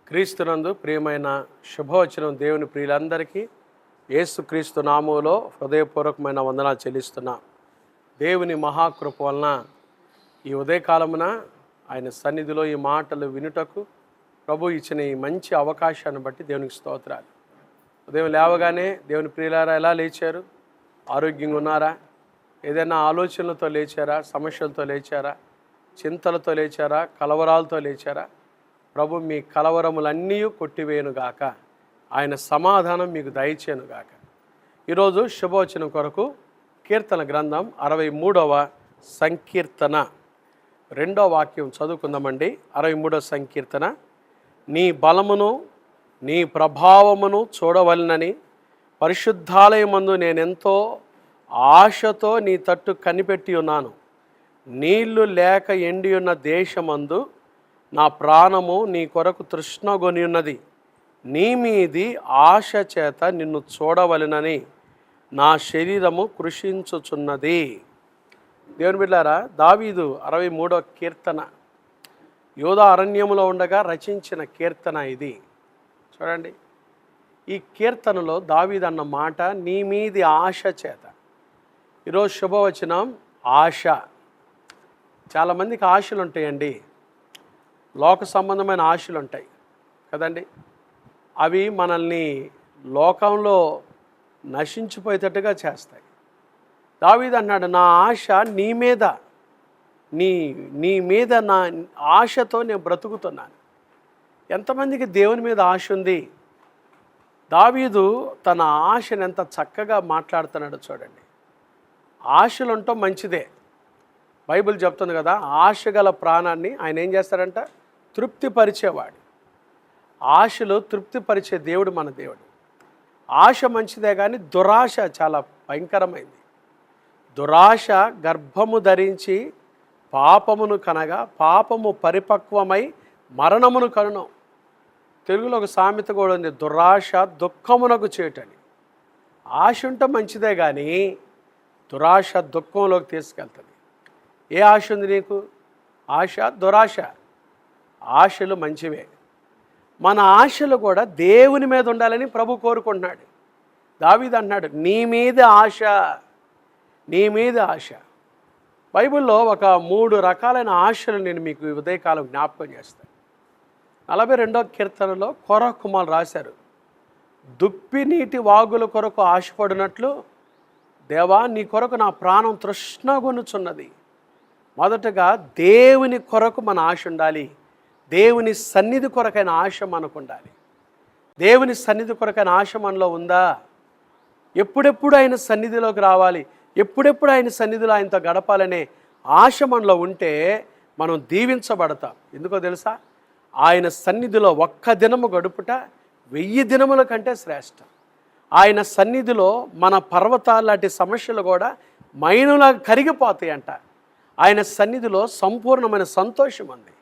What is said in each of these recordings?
క్రీస్తునందు ప్రియమైన శుభవచనం దేవుని ప్రియులందరికీ యేసుక్రీస్తు నామములో హృదయపూర్వకమైన వందనాలు చెల్లిస్తున్నా. దేవుని మహాకృప వలన ఈ ఉదయకాలమున ఆయన సన్నిధిలో ఈ మాటలు వినుటకు ప్రభు ఇచ్చిన ఈ మంచి అవకాశాన్ని బట్టి దేవునికి స్తోత్రాలు. ఉదయం లేవగానే దేవుని ప్రియులారా ఎలా లేచారు? ఆరోగ్యంగా ఉన్నారా? ఏదైనా ఆలోచనలతో లేచారా? సమస్యలతో లేచారా? చింతలతో లేచారా? కలవరాలతో లేచారా? ప్రభు మీ కలవరములన్నీ కొట్టివేయునుగాక, ఆయన సమాధానం మీకు దయచేయునుగాక. ఈరోజు శుభవచనం కొరకు కీర్తన గ్రంథం 63వ సంకీర్తన 2వ వాక్యం చదువుకుందామండి. 63వ సంకీర్తన. నీ బలమును నీ ప్రభావమును చూడవలనని పరిశుద్ధాలయమందు నేనెంతో ఆశతో నీ తట్టు కనిపెట్టి ఉన్నాను. నీళ్లు లేక ఎండి ఉన్న దేశమందు నా ప్రాణము నీ కొరకు తృష్ణగొని ఉన్నది. నీ మీది ఆశ చేత నిన్ను చూడవలెనని నా శరీరము కృషించుచున్నది. దేవుని బిడ్డలారా, దావీదు 63వ కీర్తన యోధా అరణ్యములో ఉండగా రచించిన కీర్తన ఇది. చూడండి, ఈ కీర్తనలో దావీదు అన్న మాట నీ మీది ఆశ చేత. ఈరోజు శుభవచనం ఆశ. చాలామందికి ఆశలు ఉంటాయండి, లోక సంబంధమైన ఆశలు ఉంటాయి కదండి. అవి మనల్ని లోకంలో నశించిపోయేటట్టుగా చేస్తాయి. దావీదు అన్నాడు, నా ఆశ నీ మీద, నీ మీద నా ఆశతో నేను బ్రతుకుతున్నాను. ఎంతమందికి దేవుని మీద ఆశ ఉంది? దావీదు తన ఆశను ఎంత చక్కగా మాట్లాడుతున్నాడో చూడండి. ఆశలు ఉండటం మంచిదే. బైబిల్ చెప్తుంది కదా, ఆశ గల ప్రాణాన్ని ఆయన ఏం చేస్తాడంట? తృప్తిపరిచేవాడు. ఆశలు తృప్తిపరిచే దేవుడు మన దేవుడు. ఆశ మంచిదే, కానీ దురాశ చాలా భయంకరమైంది. దురాశ గర్భము ధరించి పాపమును కనగా పాపము పరిపక్వమై మరణమును కనును. తెలుగులో ఒక సామెత కూడా ఉంది, దురాశ దుఃఖమునకు చేటని. ఆశ ఉంటే మంచిదే, కానీ దురాశ దుఃఖంలోకి తీసుకెళ్తుంది. ఏ ఆశ ఉంది నీకు? ఆశ, దురాశ. ఆశలు మంచివే. మన ఆశలు కూడా దేవుని మీద ఉండాలని ప్రభు కోరుకుంటున్నాడు. దావీదు అంటున్నాడు, నీ మీద ఆశ, నీ మీద ఆశ. బైబిల్లో ఒక 3 రకాలైన ఆశలు నేను మీకు ఉదయకాలం జ్ఞాపకం చేస్తాను. 42వ కీర్తనలో కొరహ కుమారులు రాశారు, దుప్పి నీటి వాగుల కొరకు ఆశపడినట్లు దేవా నీ కొరకు నా ప్రాణం తృష్ణగొనుచున్నది. మొదటగా దేవుని కొరకు మన ఆశ ఉండాలి. దేవుని సన్నిధి కొరకైన ఆశ మనకు ఉండాలి. దేవుని సన్నిధి కొరకైన ఆశ మనలో ఉందా? ఎప్పుడెప్పుడు ఆయన సన్నిధిలోకి రావాలి, ఎప్పుడెప్పుడు ఆయన సన్నిధిలో ఆయనతో గడపాలనే ఆశ మనలో ఉంటే మనం దీవించబడతాం. ఎందుకో తెలుసా? ఆయన సన్నిధిలో ఒక్క దినము గడుపుట 1000 దినముల కంటే శ్రేష్టం. ఆయన సన్నిధిలో మన పర్వతాల లాంటి సమస్యలు కూడా మైనులా కరిగిపోతాయంట. ఆయన సన్నిధిలో సంపూర్ణమైన సంతోషం ఉంది.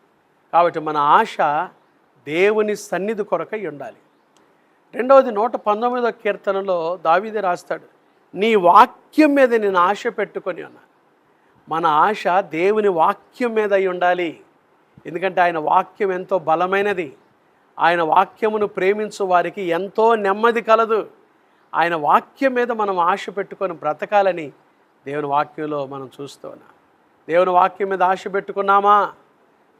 కాబట్టి మన ఆశ దేవుని సన్నిధి కొరకై ఉండాలి. రెండవది 119వ కీర్తనలో దావీదే రాస్తాడు, నీ వాక్యం మీద నేను ఆశ పెట్టుకొని ఉన్నాను. మన ఆశ దేవుని వాక్యం మీద అయి ఉండాలి. ఎందుకంటే ఆయన వాక్యం ఎంతో బలమైనది. ఆయన వాక్యమును ప్రేమించు వారికి ఎంతో నెమ్మది కలదు. ఆయన వాక్యం మీద మనం ఆశ పెట్టుకొని బ్రతకాలని దేవుని వాక్యంలో మనం చూస్తూ ఉన్నాం. దేవుని వాక్యం మీద ఆశ పెట్టుకున్నామా?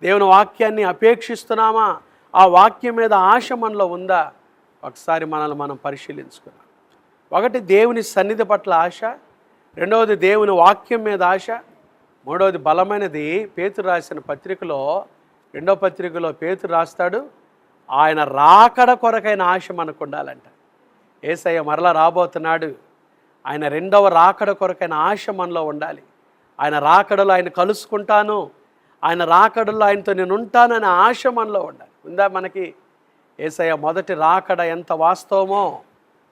దేవుని వాక్యాన్ని అపేక్షిస్తున్నామా? ఆ వాక్యం మీద ఆశ మనలో ఉందా? ఒకసారి మనల్ని మనం పరిశీలించుకున్నాం. ఒకటి దేవుని సన్నిధి పట్ల ఆశ, రెండవది దేవుని వాక్యం మీద ఆశ, మూడవది బలమైనది పేతురు రాసిన పత్రికలో 2వ పత్రికలో పేతురు రాస్తాడు, ఆయన రాకడ కొరకైన ఆశ మనకు ఉండాలంట. యేసయ్య మరలా రాబోతున్నాడు. ఆయన 2వ రాకడ కొరకైన ఆశ మనలో ఉండాలి. ఆయన రాకడలో ఆయన కలుసుకుంటాను, ఆయన రాకడలో ఆయనతో నేను ఉంటాననే ఆశ మనలో ఉండాలి. ఉందా మనకి? యేసయ్య మొదటి రాకడ ఎంత వాస్తవమో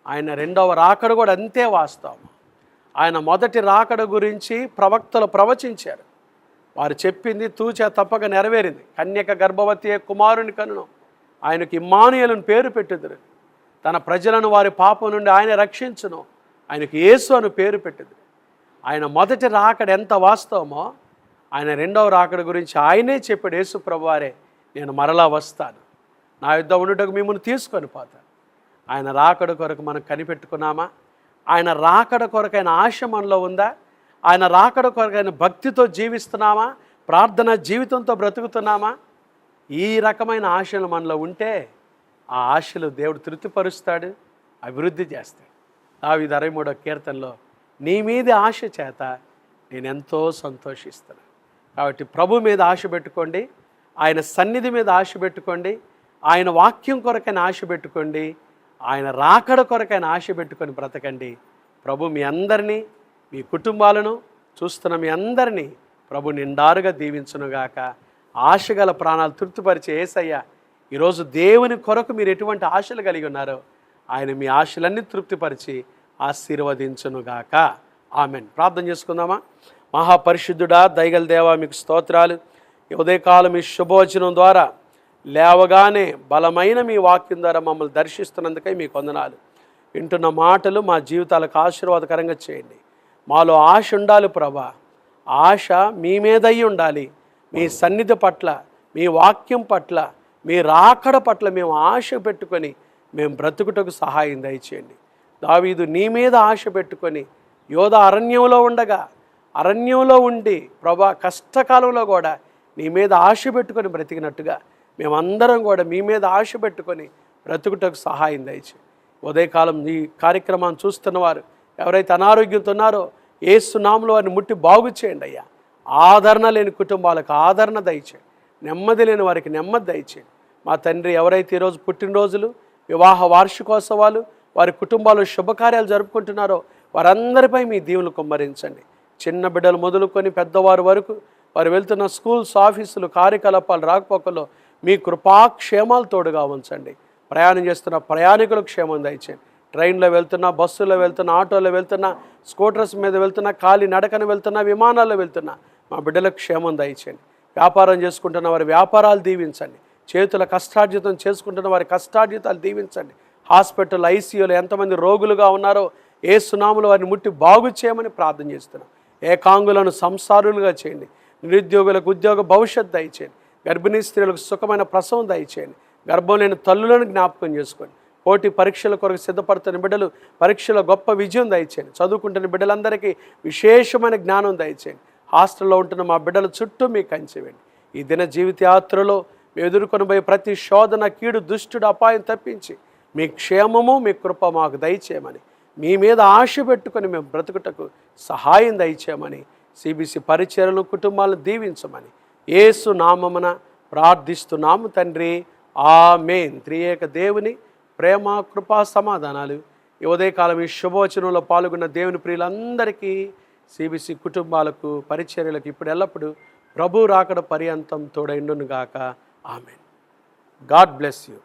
ఆయన 2వ రాకడ కూడా అంతే వాస్తవము. ఆయన మొదటి రాకడ గురించి ప్రవక్తలు ప్రవచించారు. వారు చెప్పింది తూచా తప్పక నెరవేరింది. కన్యక గర్భవతి కుమారుని కనును, ఆయనకు ఇమ్మానుయేలును పేరు పెట్టుదురు. తన ప్రజలను వారి పాపం నుండి ఆయన రక్షించును, ఆయనకు యేసు అని పేరు పెట్టుదురు. ఆయన మొదటి రాకడ ఎంత వాస్తవమో ఆయన 2వ రాకడ గురించి ఆయనే చెప్పాడు. యేసు ప్రభువారే, నేను మరలా వస్తాను, నా యుద్ధ ఉండుటకు మిమ్మల్ని తీసుకొని పోతాను. ఆయన రాకడ కొరకు మనం కనిపెట్టుకున్నామా? ఆయన రాకడ కొరకైన ఆశ మనలో ఉందా? ఆయన రాకడ కొరకైన భక్తితో జీవిస్తున్నామా? ప్రార్థన జీవితంతో బ్రతుకుతున్నామా? ఈ రకమైన ఆశలు మనలో ఉంటే ఆ ఆశలు దేవుడు తృప్తిపరుస్తాడు, అభివృద్ధి చేస్తాడు. దావీదు 63వ కీర్తనలో నీ మీద ఆశ చేత నేను ఎంతో సంతోషిస్తున్నాను. కాబట్టి ప్రభు మీద ఆశ పెట్టుకోండి, ఆయన సన్నిధి మీద ఆశ పెట్టుకోండి, ఆయన వాక్యం కొరకైన ఆశ పెట్టుకోండి, ఆయన రాకడ కొరకైన ఆశ పెట్టుకొని బ్రతకండి. ప్రభు మీ అందరినీ, మీ కుటుంబాలను చూస్తున్న మీ అందరినీ ప్రభు నిండారుగా దీవించునుగాక. ఆశగల ప్రాణాలు తృప్తిపరిచే యేసయ్య ఈరోజు దేవుని కొరకు మీరు ఎటువంటి ఆశలు కలిగి ఉన్నారో ఆయన మీ ఆశలన్నీ తృప్తిపరిచి ఆశీర్వదించునుగాక. ఆమెన్. ప్రార్థన చేసుకుందామా? మహాపరిశుద్ధుడా, దయగల దేవా, మీకు స్తోత్రాలు. ఈ ఉదయకాలం ఈ శుభవచనం ద్వారా లేవగానే బలమైన మీ వాక్యం ద్వారా మమ్మల్ని దర్శిస్తున్నందుకై మీకు వందనాలు. వింటున్న మాటలు మా జీవితాలకు ఆశీర్వాదకరంగా చేయండి. మాలో ఆశ ఉండాలి ప్రభా, ఆశ మీ మీద అయి ఉండాలి. మీ సన్నిధి పట్ల, మీ వాక్యం పట్ల, మీ రాకడ పట్ల మేము ఆశ పెట్టుకొని మేము బ్రతుకుటకు సహాయం దయచేయండి. దావీదు నీ మీద ఆశ పెట్టుకొని యోధ అరణ్యంలో ఉండగా, అరణ్యంలో ఉండి ప్రభా కష్టకాలంలో కూడా నీ మీద ఆశ పెట్టుకొని బ్రతికినట్టుగా మేమందరం కూడా మీ మీద ఆశ పెట్టుకొని బ్రతుకుటకు సహాయం దయచేయండి. ఉదయకాలం ఈ కార్యక్రమాన్ని చూస్తున్నవారు ఎవరైతే అనారోగ్యంతో ఉన్నారో యేసు నామములో వారిని ముట్టి బాగు చేయండి అయ్యా. ఆదరణ లేని కుటుంబాలకు ఆదరణ దయచేయండి, నెమ్మది లేని వారికి నెమ్మది దయచేయండి. మా తండ్రి, ఎవరైతే ఈరోజు పుట్టినరోజులు, వివాహ వార్షికోత్సవాలు, వారి కుటుంబాల్లో శుభకార్యాలు జరుపుకుంటున్నారో వారందరిపై మీ దీవులు కుమ్మరించండి. చిన్న బిడ్డలు మొదలుకొని పెద్దవారి వరకు వారు వెళ్తున్న స్కూల్స్, ఆఫీసులు, కార్యకలాపాలు, రాకపోకల్లో మీ కృపాక్షేమాలు తోడుగా ఉంచండి. ప్రయాణం చేస్తున్న ప్రయాణికులకు క్షేమం దయచేయండి. ట్రైన్లో వెళ్తున్నా, బస్సులో వెళ్తున్నా, ఆటోలో వెళ్తున్నా, స్కూటర్స్ మీద వెళ్తున్నా, ఖాళీ నడకన వెళ్తున్నా, విమానాల్లో వెళ్తున్నా మా బిడ్డలకు క్షేమం దయచేయండి. వ్యాపారం చేసుకుంటున్న వారి వ్యాపారాలు దీవించండి. చేతుల కష్టార్జితం చేసుకుంటున్న వారి కష్టార్జితాలు దీవించండి. హాస్పిటల్, ఐసీయూలో ఎంతమంది రోగులుగా ఉన్నారో యేసు నామములో వారిని ముట్టి బాగు చేయమని ప్రార్థన చేస్తున్నాం. ఏకాంగులను సంసారులుగా చేయండి. నిరుద్యోగులకు ఉద్యోగ భవిష్యత్తు దయచేయండి. గర్భిణీ స్త్రీలకు సుఖమైన ప్రసవం దయచేయండి. గర్భం లేని తల్లులను జ్ఞాపకం చేసుకోండి. పోటీ పరీక్షల కొరకు సిద్ధపడుతున్న బిడ్డలు పరీక్షలో గొప్ప విజయం దయచేయండి. చదువుకుంటున్న బిడ్డలందరికీ విశేషమైన జ్ఞానం దయచేయండి. హాస్టల్లో ఉంటున్న మా బిడ్డల చుట్టూ మీకు కంచివేయండి. ఈ దిన జీవిత యాత్రలో మేము ఎదుర్కొని పోయే ప్రతి శోధన, కీడు, దుష్టుడు, అపాయం తప్పించి మీ క్షేమము, మీ కృప మాకు దయచేయమని, మీ మీద ఆశ పెట్టుకొని మేము బ్రతుకుటకు సహాయం దయచేయమని, సిబిసి పరిచర్యలను, కుటుంబాలను దీవించమని యేసు నామమున ప్రార్థిస్తున్నాము తండ్రి. ఆమేన్. త్రియేక దేవుని ప్రేమ, కృపా, సమాధానాలు ఈ ఉదయకాలం ఈ శుభవచనంలో పాల్గొన్న దేవుని ప్రియులందరికీ, సిబిసి కుటుంబాలకు, పరిచర్యలకు ఇప్పుడు ఎల్లప్పుడూ ప్రభు రాకడ పర్యంతం తోడైండును గాక. ఆమేన్. God bless you.